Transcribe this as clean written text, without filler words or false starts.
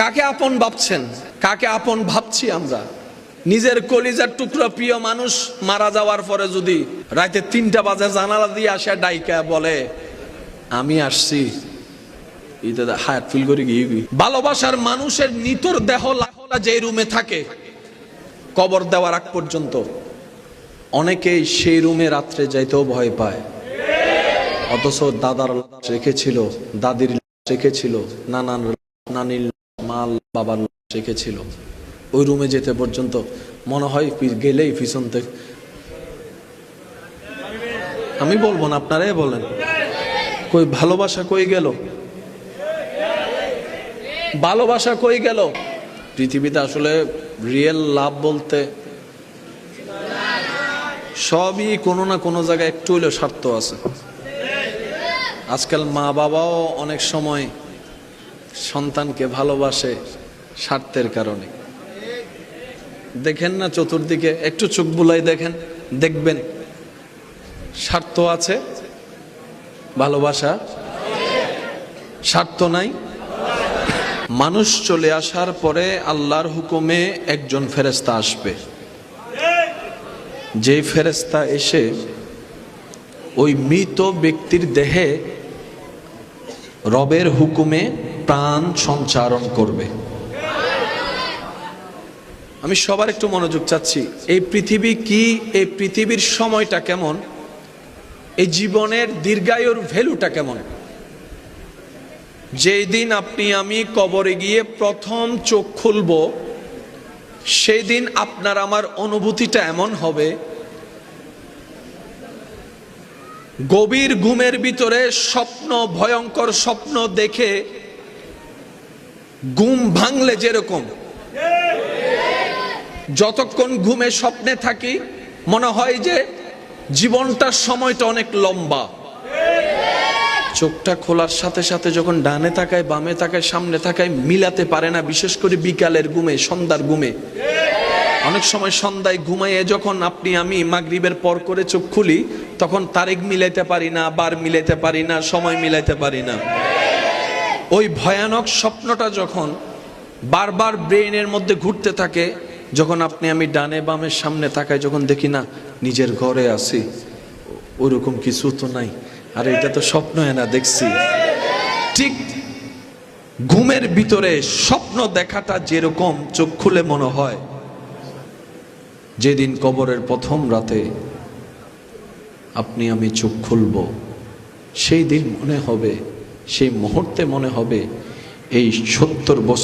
কাকে আপন ভাবছেন, কাকে আপন ভাবছি আমরা? নিজের কলিজার টুকরা প্রিয় মানুষ মারা যাওয়ার পরে যদি রাতে 3টা বাজে জানালা দিয়ে আসে ডাইকা বলে আমি আসছি, এটা হায়াত ফিল করে গিয়েবি। ভালোবাসার মানুষের নিতর দেহ যে রুমে থাকে কবর দেওয়ার আগ পর্যন্ত, অনেকেই সেই রুমে রাত্রে যাইতেও ভয় পায়। অথচ দাদার রেখেছিল, দাদির রেখেছিল, নানির মাল বাবার রেখেছিল, ওই রুমে যেতে পর্যন্ত মনে হয় গেলেই পিছন থেকে, আমি বলবো না আপনারাই বলেন, কই ভালোবাসা কই গেল? ভালোবাসা কই গেল? পৃথিবীতে আসলে রিয়েল লাভ বলতে সবই কোনো না কোনো জায়গায় একটু হইলেও স্বার্থ আছে। আজকাল মা বাবাও অনেক সময় সন্তানকে ভালোবাসে স্বার্থের কারণে। দেখেন না চতুর্দিকে, একটু চোখ বুলাই দেখেন, দেখবেন স্বার্থ আছে, ভালোবাসা স্বার্থ নাই। মানুষ চলে আসার পরে আল্লাহর হুকুমে একজন ফেরেশতা আসবে, যেই ফেরেশতা এসে ওই মৃত ব্যক্তির দেহে রবের হুকুমে প্রাণ সঞ্চারণ করবে। আমি সবার একটু মনোযোগ চাচ্ছি। এই পৃথিবী কি, এই পৃথিবীর সময়টা কেমন, এই জীবনের দীর্ঘায়ুর ভ্যালুটা কেমন? যেই দিন আপনি আমি কবরে গিয়ে প্রথম চোখ খুলব, সেই দিন আপনার আমার অনুভূতিটা এমন হবে, গভীর ঘুমের ভিতরে স্বপ্ন, ভয়ঙ্কর স্বপ্ন দেখে ঘুম ভাঙলে যেরকম যতক্ষণ ঘুমে স্বপ্নে থাকি মনে হয় যে জীবনটার সময়টা অনেক লম্বা, চোখটা খোলার সাথে সাথে যখন ডানে তাকায়, বামে তাকায়, সামনে তাকায়, মিলাতে পারে না। বিশেষ করে বিকালের ঘুমে, সন্ধ্যার ঘুমে, অনেক সময় সন্ধ্যায় ঘুমাইয়ে যখন আপনি আমি মাগরিবের পর করে চোখ খুলি, তখন তারিখ মিলাইতে পারি না, বার মিলাইতে পারি না, সময় মিলাইতে পারি না। ওই ভয়ানক স্বপ্নটা যখন বারবার ব্রেইনের মধ্যে ঘুরতে থাকে, যখন আপনি আমি ডানে বামে সামনে তাকাই, যখন দেখি না নিজের ঘরে আছি, ওরকম কিছু তো নাই, আর এটা তো স্বপ্ন না দেখছি। ঠিক ঘুমের ভিতরে স্বপ্ন দেখাটা যেরকম চোখ খুলে মনে হয়, যেদিন কবরের প্রথম রাতে আপনি আমি চোখ খুলব, সেই দিন মনে হবে, সেই মুহূর্তে মনে হবে এই 70 বছর